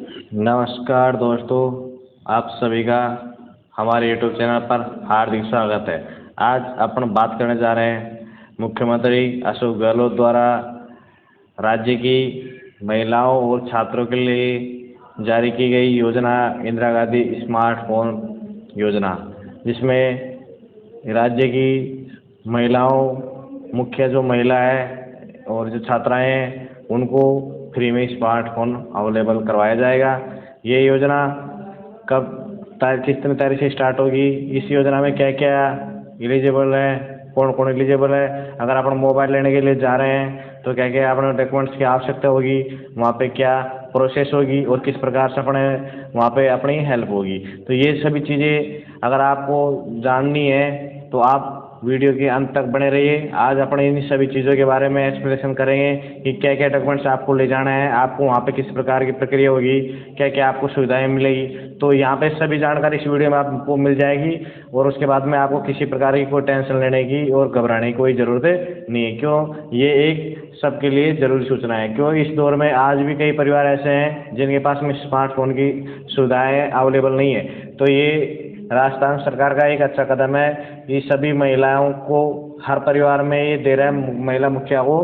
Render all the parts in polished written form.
नमस्कार दोस्तों, आप सभी का हमारे यूट्यूब चैनल पर हार्दिक स्वागत है। आज अपन बात करने जा रहे हैं मुख्यमंत्री अशोक गहलोत द्वारा राज्य की महिलाओं और छात्रों के लिए जारी की गई योजना इंदिरा गांधी स्मार्टफोन योजना, जिसमें राज्य की महिलाओं, मुख्य जो महिला है और जो छात्राएं हैं उनको फ्री में स्मार्टफोन अवेलेबल करवाया जाएगा। ये योजना कब कितने तारीख से स्टार्ट होगी, इस योजना में क्या क्या एलिजिबल है, कौन कौन एलिजिबल है, अगर अपन मोबाइल लेने के लिए जा रहे हैं तो क्या क्या अपने डॉक्यूमेंट्स की आवश्यकता होगी, वहाँ पे क्या प्रोसेस होगी और किस प्रकार से अपने वहाँ पे अपनी हेल्प होगी। तो ये सभी चीज़ें अगर आपको जाननी है तो आप वीडियो के अंत तक बने रहिए। आज अपन इन सभी चीज़ों के बारे में एक्सप्लेनेशन करेंगे कि क्या क्या डॉक्यूमेंट्स आपको ले जाना है, आपको वहाँ पे किस प्रकार की प्रक्रिया होगी, क्या क्या आपको सुविधाएं मिलेगी। तो यहाँ पे सभी जानकारी इस वीडियो में आपको मिल जाएगी और उसके बाद में आपको किसी प्रकार की कोई टेंशन लेने की और घबराने की कोई ज़रूरत नहीं है। क्यों, ये एक सबके लिए ज़रूरी सूचना है। क्यों, इस दौर में आज भी कई परिवार ऐसे हैं जिनके पास में स्मार्टफोन की सुविधाएँ अवेलेबल नहीं है। तो ये राजस्थान सरकार का एक अच्छा कदम है। ये सभी महिलाओं को हर परिवार में ये दे रहा है, महिला मुखिया को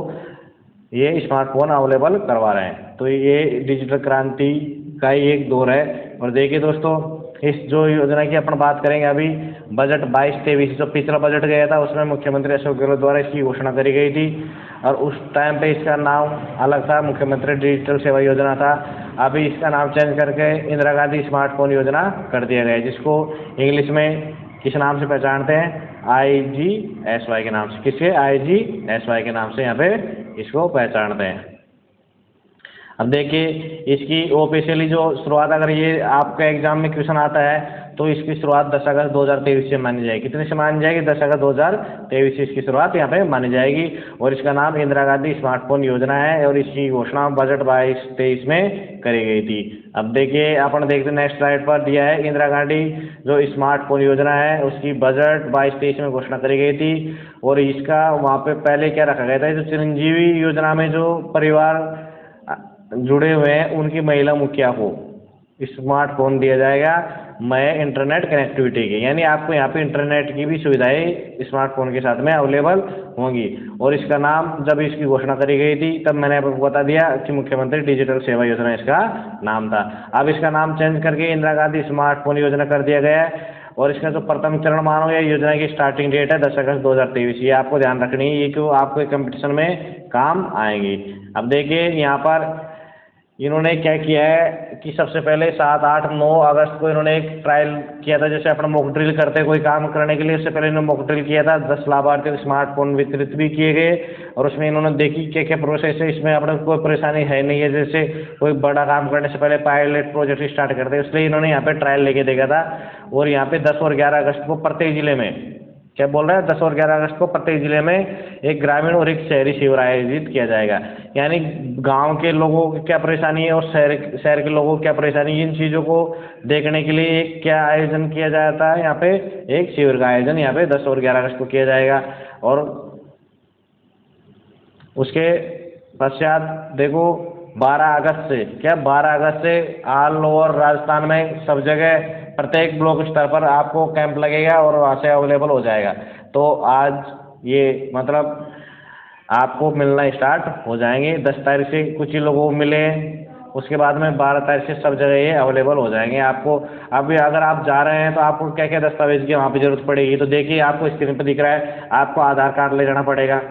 ये स्मार्टफोन अवेलेबल करवा रहे हैं। तो ये डिजिटल क्रांति का ही एक दौर है। और देखिए दोस्तों, इस जो योजना की अपन बात करेंगे अभी, बजट 22-23 जो पिछला बजट गया था उसमें मुख्यमंत्री अशोक गहलोत द्वारा इसकी घोषणा करी गई थी और उस टाइम पे इसका नाम अलग था, मुख्यमंत्री डिजिटल सेवा योजना था। अभी इसका नाम चेंज करके इंदिरा गांधी स्मार्टफोन योजना कर दिया गया है, जिसको इंग्लिश में किस नाम से पहचानते हैं, IGSY के नाम से। किसके, IGSY के नाम से यहाँ पे इसको पहचानते हैं। अब देखिए, इसकी ऑफिशियली जो शुरुआत, अगर ये आपका एग्जाम में क्वेश्चन आता है तो इसकी शुरुआत 10 अगस्त 2023 से मानी जाएगी। कितने से मानी जाएगी, 10 अगस्त 2023 से इसकी शुरुआत यहाँ पे मानी जाएगी और इसका नाम इंदिरा गांधी स्मार्टफोन योजना है और इसकी घोषणा बजट 22-23 में करी गई थी। अब देखिए, अपन देखते हैं नेक्स्ट स्लाइड पर दिया है, इंदिरा गांधी जो स्मार्टफोन योजना है उसकी बजट 22-23 में घोषणा करी गई थी और इसका वहाँ पे पहले क्या रखा गया था, जो चिरंजीवी योजना में जो परिवार जुड़े हुए हैं उनकी महिला मुखिया को स्मार्टफोन दिया जाएगा मैं इंटरनेट कनेक्टिविटी के, यानी आपको यहाँ पे इंटरनेट की भी सुविधाएं स्मार्टफोन के साथ में अवेलेबल होंगी। और इसका नाम जब इसकी घोषणा करी गई थी तब मैंने आपको बता दिया कि मुख्यमंत्री डिजिटल सेवा योजना इसका नाम था। अब इसका नाम चेंज करके इंदिरा गांधी स्मार्टफोन योजना कर दिया गया है और इसका जो प्रथम चरण मानोगे योजना की स्टार्टिंग डेट है 10 अगस्त 2023। ये आपको ध्यान रखनी है, ये क्यों आपको कंपटीशन में काम आएंगी। अब देखिए, यहाँ पर इन्होंने क्या किया है कि सबसे पहले 7, 8, 9 अगस्त को इन्होंने एक ट्रायल किया था। जैसे अपना मॉक ड्रिल करते हैं कोई काम करने के लिए, उससे पहले इन्होंने मॉक ड्रिल किया था। 10 लाभार्थियों को स्मार्टफोन वितरित भी किए गए और उसमें इन्होंने देखी क्या क्या प्रोसेस है, इसमें अपने कोई परेशानी है नहीं है। जैसे कोई बड़ा काम करने से पहले पायलट प्रोजेक्ट स्टार्ट करते हैं, इसलिए इन्होंने यहाँ पे ट्रायल लेके देखा था। और यहाँ पे 10 और 11 अगस्त को प्रत्येक जिले में, क्या बोल रहा है, 10 और 11 अगस्त को प्रत्येक जिले में एक ग्रामीण और एक शहरी शिविर आयोजित किया जाएगा। यानी गांव के लोगों की क्या परेशानी है और शहर के लोगों की क्या परेशानी है, इन चीज़ों को देखने के लिए एक क्या आयोजन किया जाता है, यहाँ पे एक शिविर का आयोजन यहाँ पे 10 और 11 अगस्त को किया जाएगा। और उसके पश्चात देखो 12 अगस्त से, क्या 12 अगस्त से ऑल ओवर राजस्थान में सब जगह प्रत्येक ब्लॉक स्तर पर आपको कैंप लगेगा और वहाँ से अवेलेबल हो जाएगा। तो आज ये मतलब आपको मिलना स्टार्ट हो जाएंगे। 10 तारीख से कुछ ही लोगों को मिले, उसके बाद में 12 तारीख से सब जगह ये अवेलेबल हो जाएंगे आपको। अभी अगर आप जा रहे हैं तो आपको क्या क्या दस्तावेज की वहाँ पे ज़रूरत पड़ेगी, तो देखिए आपको स्क्रीन पर दिख रहा है, आपको आधार कार्ड ले जाना पड़ेगा,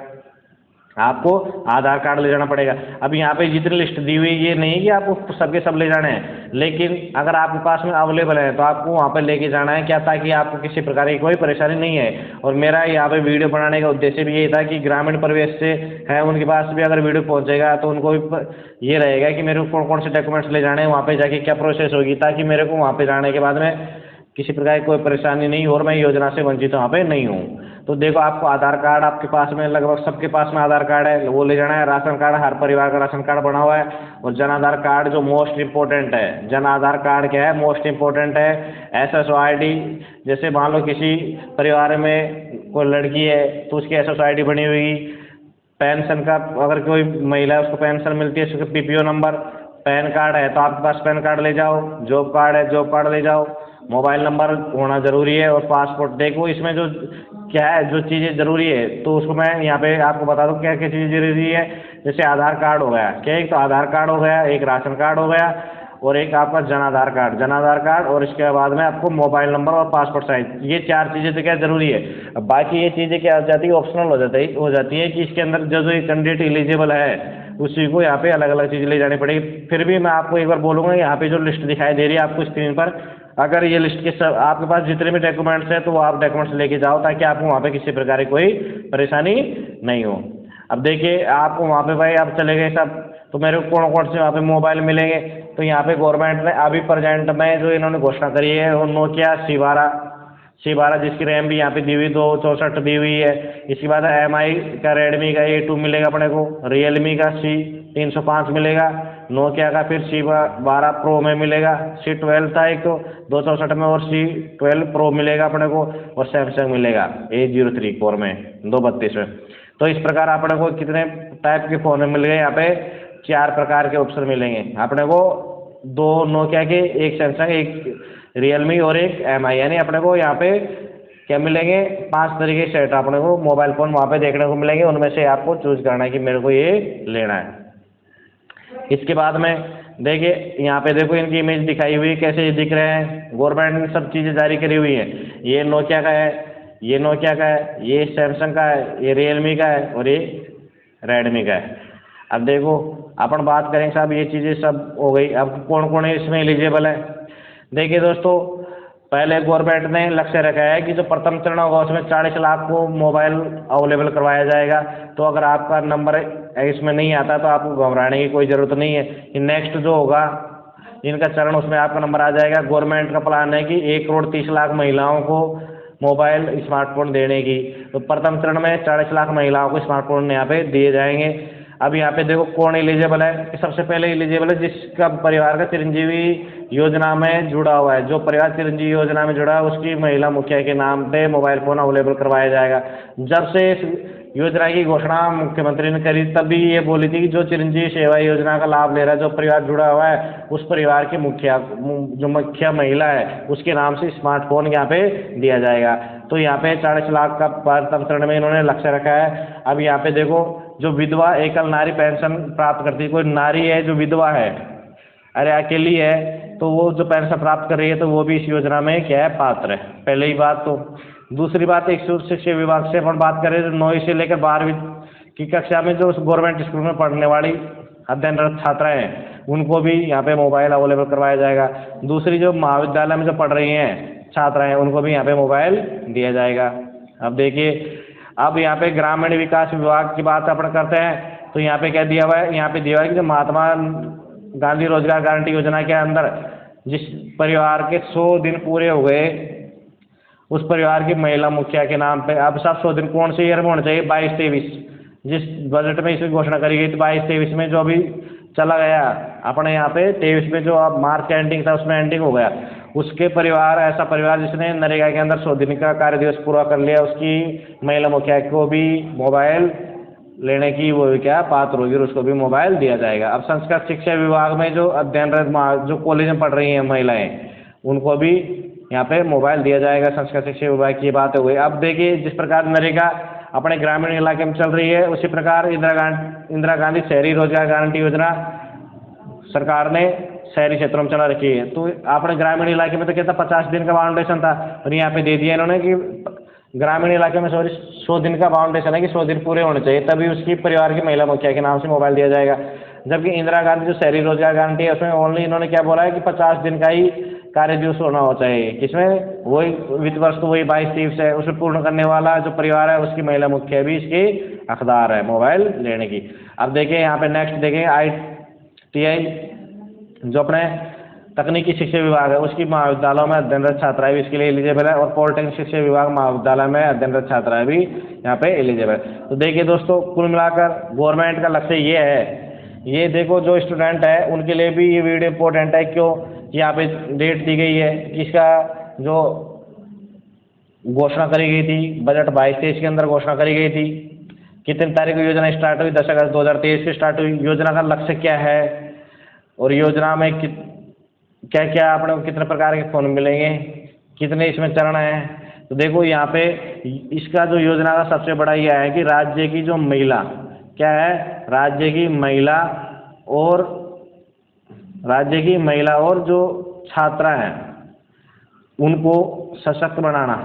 आपको आधार कार्ड ले जाना पड़ेगा। अब यहाँ पे जितनी लिस्ट दी हुई ये नहीं कि आपको सबके सब ले जाने हैं, लेकिन अगर आपके पास में अवेलेबल है तो आपको वहाँ पे लेके जाना है, क्या, ताकि आपको किसी प्रकार की कोई परेशानी नहीं है। और मेरा यहाँ पे वीडियो बनाने का उद्देश्य भी यही था कि ग्रामीण परिवेश से है उनके पास भी अगर वीडियो पहुँचेगा तो उनको भी ये रहेगा कि मेरे को कौन कौन से डॉक्यूमेंट्स ले जाने हैं, वहाँ पे जाके क्या प्रोसेस होगी, ताकि मेरे को वहाँ पे जाने के बाद में किसी प्रकार की कोई परेशानी नहीं हो और मैं योजना से वंचित वहाँ पे नहीं हूँ। तो देखो, आपको आधार कार्ड आपके पास में लगभग सबके पास में आधार कार्ड है, वो ले जाना है। राशन कार्ड, हर परिवार का राशन कार्ड बना हुआ है। और जन आधार कार्ड जो मोस्ट इम्पोर्टेंट है, जन आधार कार्ड क्या है, मोस्ट इम्पोर्टेंट है। SSO ID, जैसे मान लो किसी परिवार में कोई लड़की है तो उसकी SSO ID बनी हुई। पेंशन का, अगर कोई महिला है उसको पेंशन मिलती है, उसका PPO नंबर, पैन कार्ड है तो आपके पास पैन कार्ड ले जाओ, जॉब कार्ड है जॉब कार्ड ले जाओ, मोबाइल नंबर होना ज़रूरी है, और पासपोर्ट। देखो इसमें जो क्या है, जो चीज़ें ज़रूरी है तो उसको मैं यहाँ पे आपको बता दूँ क्या क्या चीज़ें ज़रूरी है। जैसे आधार कार्ड हो गया, क्या, एक तो आधार कार्ड हो गया, एक राशन कार्ड हो गया, और एक आपका जन आधार कार्ड, और इसके बाद में आपको मोबाइल नंबर और पासपोर्ट साइज, ये 4 चीज़ें तो क्या ज़रूरी है। अब बाकी ये चीज़ें क्या हो जाती है, ऑप्शनल हो जाती है कि इसके अंदर जो जो कैंडिडेट एलिजिबल है उसी को यहाँ पे अलग अलग चीज़ ले जानी पड़ेगी। फिर भी मैं आपको एक बार बोलूँगा, यहाँ पे जो लिस्ट दिखाई दे रही है आपको स्क्रीन पर, अगर ये लिस्ट के सब आपके पास जितने भी डॉक्यूमेंट्स हैं तो वो आप डॉक्यूमेंट्स लेके जाओ, ताकि आपको वहाँ पे किसी प्रकार की कोई परेशानी नहीं हो। अब देखिए आपको वहाँ पे भाई आप चले गए सब, तो मेरे को कौन कौन से वहाँ पे मोबाइल मिलेंगे, तो यहाँ पे गवर्नमेंट ने अभी प्रेजेंट में जो इन्होंने घोषणा करी है वो नोकिया C12 जिसकी रैम भी यहाँ पे दी हुई 264 दी हुई है। इसके बाद MI का रेडमी का A2 मिलेगा अपने को, रियलमी का C305 मिलेगा, नोकिया का फिर C12 प्रो में मिलेगा, C12 था एक तो 264 में, और C12 प्रो मिलेगा अपने को, और सैमसंग मिलेगा A03 कोर में 232 में। तो इस प्रकार अपने को कितने टाइप के फ़ोन मिल गए, यहाँ पे 4 प्रकार के ऑप्शन मिलेंगे अपने को, 2 नोकिया के, एक सैमसंग, एक रियलमी और एक MI, यानी अपने को यहाँ पे क्या मिलेंगे, 5 तरीके से सेट अपने को मोबाइल फ़ोन वहाँ पे देखने को मिलेंगे। उनमें से आपको चूज़ करना है कि मेरे को ये लेना है। इसके बाद में देखिए यहाँ पे देखो इनकी इमेज दिखाई हुई कैसे ये दिख रहे हैं, गवर्नमेंट ने सब चीज़ें जारी करी हुई है। ये नोकिया का है, ये नोकिया का है, ये सैमसंग का है, ये रियलमी का है, और ये रेडमी का है। अब देखो अपन बात करें साहब, ये चीज़ें सब हो गई। अब कौन कौन है इसमें एलिजिबल है। देखिए दोस्तों, पहले गवर्नमेंट ने लक्ष्य रखा है कि जो प्रथम चरण होगा उसमें 40 लाख को मोबाइल अवेलेबल करवाया जाएगा। तो अगर आपका नंबर इसमें नहीं आता तो आपको घबराने की कोई ज़रूरत नहीं है। नेक्स्ट जो होगा इनका चरण, उसमें आपका नंबर आ जाएगा। गवर्नमेंट का प्लान है कि 1,30,00,000 महिलाओं को मोबाइल स्मार्टफोन देने की। तो प्रथम चरण में 40 लाख महिलाओं को स्मार्टफोन यहाँ पे दिए जाएंगे। अब यहाँ पे देखो कौन एलिजिबल है। सबसे पहले एलिजिबल है जिसका परिवार का चिरंजीवी योजना में जुड़ा हुआ है। जो परिवार चिरंजीवी योजना में जुड़ा है उसकी महिला मुखिया के नाम पे मोबाइल फ़ोन अवेलेबल करवाया जाएगा। जब से इस योजना की घोषणा मुख्यमंत्री ने करी तभी ये बोली थी कि जो चिरंजीवी सेवा योजना का लाभ ले रहा है, जो परिवार जुड़ा हुआ है, उस परिवार की जो मुखिया महिला है उसके नाम से स्मार्टफोन यहाँ पे दिया जाएगा। तो यहाँ पे 40 लाख का प्रथम चरण में इन्होंने लक्ष्य रखा है। अब यहाँ पे देखो, जो विधवा एकल नारी पेंशन प्राप्त करती है, कोई नारी है जो विधवा है, अरे अकेली है, तो वो जो पेंशन प्राप्त कर रही है तो वो भी इस योजना में क्या है, पात्र है। पहले ही बात। तो दूसरी बात, एक शिक्षा विभाग से अपन बात करें तो 9वीं से लेकर 12वीं की कक्षा में जो गवर्नमेंट स्कूल में पढ़ने वाली अध्ययनरत छात्राएं हैं उनको भी यहाँ पे मोबाइल अवेलेबल करवाया जाएगा। दूसरी जो महाविद्यालय में जो पढ़ रही हैं छात्राएं हैं उनको भी यहाँ पे मोबाइल दिया जाएगा। अब देखिए, अब यहाँ पे ग्रामीण विकास विभाग की बात अपन करते हैं तो यहाँ पे क्या दिया हुआ है, यहाँ पे दिया हुआ है कि जो महात्मा गांधी रोजगार गारंटी योजना के अंदर जिस परिवार के 100 दिन पूरे हो गए उस परिवार की महिला मुखिया के नाम पे, अब सब 100 दिन कौन से ईयर में होना चाहिए, 22-23। जिस बजट में इसकी घोषणा करी गई थी 22-23 में, जो अभी चला गया अपने यहाँ पे 23 में जो अब मार्च का एंडिंग था उसमें एंडिंग हो गया, उसके परिवार, ऐसा परिवार जिसने नरेगा के अंदर 100 दिन का कार्य दिवस पूरा कर लिया, उसकी महिला मुखिया को भी मोबाइल लेने की वो क्या पात्र होगी और उसको भी मोबाइल दिया जाएगा। अब संस्कृत शिक्षा विभाग में जो अध्ययनरत जो कॉलेज में पढ़ रही हैं महिलाएं उनको भी यहाँ पे मोबाइल दिया जाएगा। संस्कृत शिक्षा विभाग की बात हो गई। अब देखिए, जिस प्रकार नरेगा अपने ग्रामीण इलाके में चल रही है उसी प्रकार इंदिरा गांधी शहरी रोजगार गारंटी योजना सरकार ने शहरी क्षेत्रों में चला रखी है। तो अपने ग्रामीण इलाके में तो कहता 50 दिन का बाउंडेशन था और यहाँ पे दे दिया इन्होंने कि ग्रामीण इलाके में 100 दिन का बाउंडेशन है कि 100 दिन पूरे होने चाहिए, तभी उसकी परिवार की महिला मुखिया के नाम से मोबाइल दिया जाएगा। जबकि इंदिरा गांधी जो शहरी रोजगार गारंटी है उसमें ओनली इन्होंने क्या बोला है कि 50 दिन का ही कार्य दिवस होना हो चाहिए। किसमें, वही वित्त वर्ष तो वही 22-23 है, उसे पूर्ण करने वाला जो परिवार है उसकी महिला मुखिया भी इसकी हकदार है मोबाइल लेने की। अब देखिए यहाँ पे नेक्स्ट देखें, ITI जो अपने तकनीकी शिक्षा विभाग है उसकी महाविद्यालयों में अध्ययनरत छात्राएं भी इसके लिए एलिजिबल है, और पॉलिटेक्निक शिक्षा विभाग महाविद्यालय में अध्ययनरत छात्राएं भी यहाँ पे एलिजिबल है। तो देखिए दोस्तों, कुल मिलाकर गवर्नमेंट का लक्ष्य ये है। ये देखो, जो स्टूडेंट है उनके लिए भी ये वीडियो इंपॉर्टेंट है। क्यों, यहाँ पे डेट दी गई है कि इसका जो घोषणा करी गई थी बजट 22-23 के अंदर घोषणा करी गई थी। कितनी तारीख को योजना स्टार्ट हुई, 10 अगस्त 2023 से स्टार्ट हुई। योजना का लक्ष्य क्या है, और योजना में क्या क्या आपने कितने प्रकार के फ़ोन मिलेंगे, कितने इसमें चरण हैं। तो देखो यहाँ पे इसका जो योजना का सबसे बड़ा यह है कि राज्य की जो महिला क्या है, और राज्य की महिला और जो छात्रा हैं उनको सशक्त बनाना,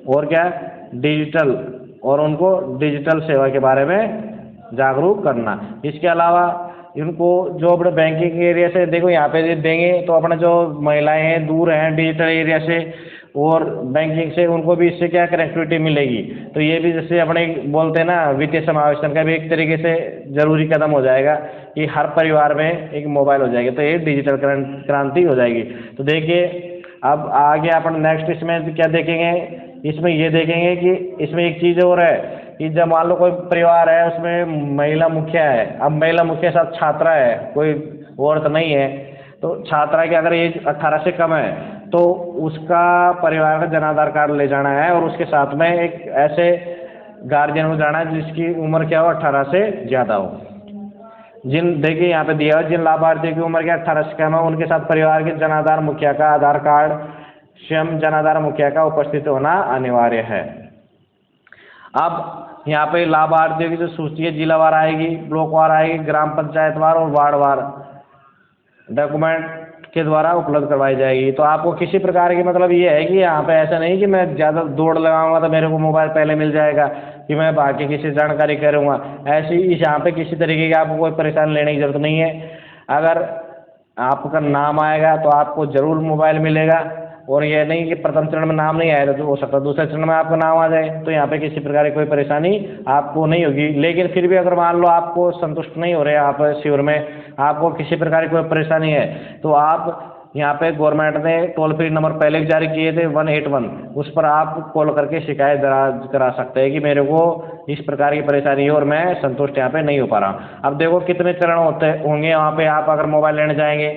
और क्या डिजिटल, और उनको डिजिटल सेवा के बारे में जागरूक करना। इसके अलावा इनको जो अपने बैंकिंग एरिया से देखो यहाँ पे देंगे तो अपने जो महिलाएं हैं दूर हैं डिजिटल एरिया से और बैंकिंग से, उनको भी इससे क्या कनेक्टिविटी मिलेगी। तो ये भी जैसे अपने बोलते हैं ना वित्तीय समावेशन का भी एक तरीके से ज़रूरी कदम हो जाएगा कि हर परिवार में एक मोबाइल हो जाएगा, तो ये डिजिटल क्रांति हो जाएगी। तो देखिए अब आगे अपन नेक्स्ट इसमें क्या देखेंगे, इसमें ये देखेंगे कि इसमें एक चीज़ और है कि जब मान लो कोई परिवार है उसमें महिला मुखिया है, अब महिला मुखिया साथ छात्रा है, कोई औरत नहीं है, तो छात्रा की अगर एज 18 से कम है तो उसका परिवार का जन आधार कार्ड ले जाना है और उसके साथ में एक ऐसे गार्जियन को जाना है जिसकी उम्र क्या हो 18 से ज़्यादा हो। देखिए यहाँ पे दिया है जिन लाभार्थियों की उम्र क्या 18 से कम है उनके साथ परिवार के जन आधार मुखिया का आधार कार्ड स्वयं जन आधार मुखिया का उपस्थित होना अनिवार्य है। अब यहाँ पे लाभार्थियों की जो सूची है जिलावार आएगी, ब्लॉक वार आएगी, ग्राम पंचायत वार और वार्ड वार डॉक्यूमेंट के द्वारा उपलब्ध करवाई जाएगी। तो आपको किसी प्रकार की मतलब ये है कि यहाँ पे ऐसा नहीं कि मैं ज़्यादा दौड़ लगाऊंगा तो मेरे को मोबाइल पहले मिल जाएगा कि मैं बाकी किसी जानकारी करूँगा, ऐसी इस यहाँ पे किसी तरीके की आपको कोई परेशानी लेने की ज़रूरत नहीं है। अगर आपका नाम आएगा तो आपको ज़रूर मोबाइल मिलेगा, और ये नहीं कि प्रथम चरण में नाम नहीं आएगा तो हो सकता है दूसरे चरण में आपका नाम आ जाए, तो यहाँ पे किसी प्रकार की कोई परेशानी आपको नहीं होगी। लेकिन फिर भी अगर मान लो आपको संतुष्ट नहीं हो रहे यहाँ पर शिविर में, आपको किसी प्रकार की कोई परेशानी है, तो आप यहाँ पे गवर्नमेंट ने टोल फ्री नंबर पहले भी जारी किए थे 181, उस पर आप कॉल करके शिकायत दर्ज करा सकते हैं कि मेरे को इस प्रकार की परेशानी है और मैं संतुष्ट यहाँ पे नहीं हो पा रहा। अब देखो कितने चरण होंगे वहाँ पे। आप अगर मोबाइल लेने जाएंगे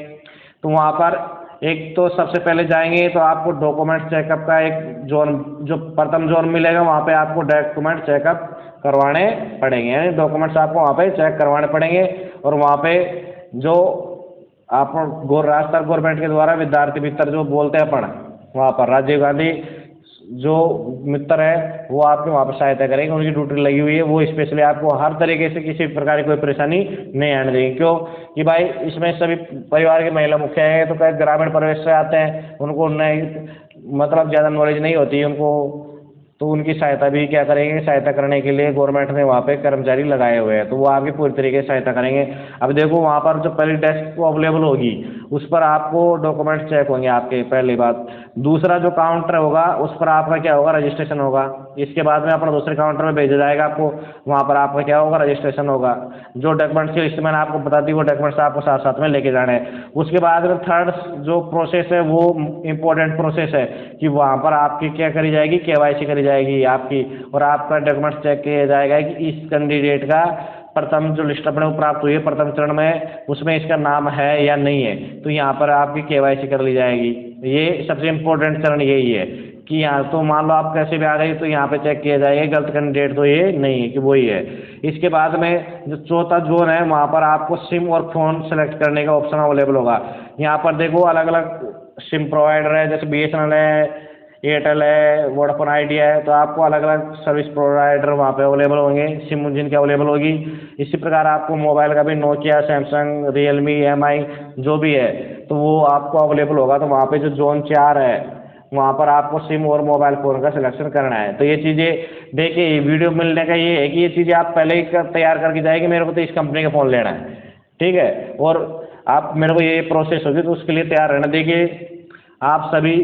तो वहाँ पर एक तो सबसे पहले जाएंगे तो आपको डॉक्यूमेंट चेकअप का एक जोन, जो प्रथम जोन मिलेगा वहाँ पे आपको डॉक्यूमेंट चेकअप करवाने पड़ेंगे, यानी डॉक्यूमेंट्स आपको वहाँ पे चेक करवाने पड़ेंगे। और वहाँ पे जो आप राजस्थान गवर्नमेंट के द्वारा विद्यार्थी मित्र जो बोलते हैं अपन, वहाँ पर राजीव गांधी जो मित्र है वो आपकी वहाँ पर सहायता करेंगे, उनकी ड्यूटी लगी हुई है, वो स्पेशली आपको हर तरीके से किसी प्रकार की कोई परेशानी नहीं आने देंगे। क्यों कि भाई इसमें सभी परिवार के महिला मुखिया हैं तो कई ग्रामीण परिवेश से आते हैं, उनको नहीं मतलब ज़्यादा नॉलेज नहीं होती है उनको, तो उनकी सहायता भी क्या करेंगे, सहायता करने के लिए गवर्नमेंट ने वहाँ पे कर्मचारी लगाए हुए हैं, तो वो आपकी पूरी तरीके से सहायता करेंगे। अब देखो वहाँ पर जो पहली डेस्क को अवेलेबल होगी उस पर आपको डॉक्यूमेंट चेक होंगे आपके, पहली बात। दूसरा जो काउंटर होगा उस पर आपका क्या होगा, रजिस्ट्रेशन होगा। इसके बाद में अपना दूसरे काउंटर में भेजा जाएगा आपको, वहाँ पर आपका क्या होगा, रजिस्ट्रेशन होगा। जो डॉक्यूमेंट्स की लिस्ट मैंने आपको बता दी वो डॉक्यूमेंट्स आपको साथ साथ में लेके जाने हैं। उसके बाद में थर्ड जो प्रोसेस है वो इम्पोर्टेंट प्रोसेस है कि वहाँ पर आपकी क्या करी जाएगी, KYC करी जाएगी आपकी, और आपका डॉक्यूमेंट्स चेक किया जाएगा कि इस कैंडिडेट का प्रथम जो लिस्ट अपने को प्राप्त हुई है प्रथम चरण में उसमें इसका नाम है या नहीं है, तो यहाँ पर आपकी KYC कर ली जाएगी। ये सबसे इम्पोर्टेंट चरण यही है कि यहाँ तो मान लो आप कैसे भी आ गई तो यहाँ पे चेक किया जाएगा गलत कैंडिडेट तो ये नहीं है कि वही है। इसके बाद में जो चौथा जोन है वहाँ पर आपको सिम और फ़ोन सेलेक्ट करने का ऑप्शन अवेलेबल होगा। यहाँ पर देखो अलग अलग सिम प्रोवाइडर है, जैसे BSNL है, एयरटेल है, वोडाफोन आइडिया है, तो आपको अलग अलग सर्विस प्रोवाइडर वहाँ पे अवेलेबल होंगे, सिम जिनकी अवेलेबल होगी। इसी प्रकार आपको मोबाइल का भी नोकिया, सैमसंग, रियलमी, MI जो भी है तो वो आपको अवेलेबल होगा। तो वहाँ पे जो जोन 4 है वहाँ पर आपको सिम और मोबाइल फ़ोन का सिलेक्शन करना है। तो ये चीज़ें देखिए वीडियो मिलने का ये है कि ये चीज़ें आप पहले ही तैयार करके जाएगी, मेरे को तो इस कंपनी का फ़ोन लेना है, ठीक है, और आप मेरे को ये प्रोसेस होगी तो उसके लिए तैयार रहना। देखिए आप सभी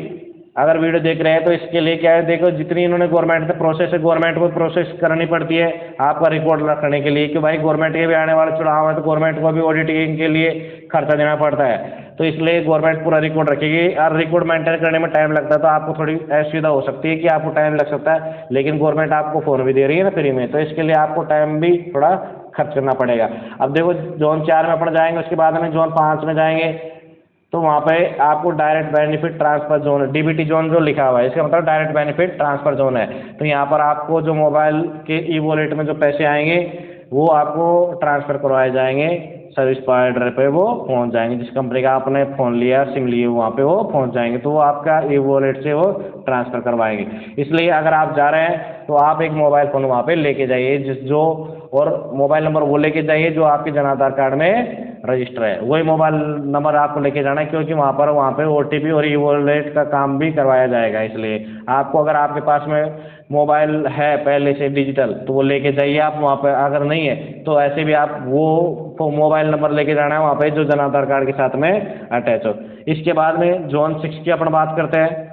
अगर वीडियो देख रहे हैं तो इसके लिए क्या है, देखो जितनी इन्होंने गवर्नमेंट में प्रोसेस है गवर्नमेंट को प्रोसेस करनी पड़ती है आपका रिकॉर्ड रखने के लिए कि भाई गवर्नमेंट के भी आने वाले चुनाव है तो गवर्नमेंट को भी ऑडिटिंग के लिए खर्चा देना पड़ता है, तो इसलिए गवर्नमेंट पूरा रिकॉर्ड रखेगी। और रिकॉर्ड मेंटेन करने में टाइम लगता है तो आपको थोड़ी असुविधा हो सकती है कि आपको टाइम लग सकता है, लेकिन गवर्नमेंट आपको फ़ोन भी दे रही है ना फ्री में, तो इसके लिए आपको टाइम भी थोड़ा खर्च करना पड़ेगा। अब देखो जोन 4 में अपन जाएंगे, उसके बाद में जोन 5 में जाएंगे, तो वहाँ पे आपको direct benefit transfer zone, DBT zone जो लिखा हुआ है, इसका मतलब डायरेक्ट बेनिफिट ट्रांसफर जोन है। तो यहाँ पर आपको जो मोबाइल के ई वॉलेट में जो पैसे आएंगे वो आपको ट्रांसफ़र करवाए जाएंगे, सर्विस प्रोवाइडर पे वो पहुँच जाएंगे, जिस कंपनी का आपने फ़ोन लिया, सिम लिए, वहाँ पे वो पहुँच जाएंगे, तो वो आपका ई वॉलेट से वो ट्रांसफ़र करवाएंगे। इसलिए अगर आप जा रहे हैं तो आप एक मोबाइल फ़ोन वहाँ पे लेके जाइए, और मोबाइल नंबर वो लेके जाइए जो आपके जन आधार कार्ड में रजिस्टर है, वही मोबाइल नंबर आपको लेके जाना है, क्योंकि वहाँ पे ओटीपी और ई वॉलेट का काम भी करवाया जाएगा। इसलिए आपको, अगर आपके पास में मोबाइल है पहले से डिजिटल, तो वो लेके जाइए आप वहाँ पे, अगर नहीं है तो ऐसे भी आप वो मोबाइल नंबर लेके जाना है वहाँ पे जो जन आधार कार्ड के साथ में अटैच हो। इसके बाद में जोन 6 की अपन बात करते हैं।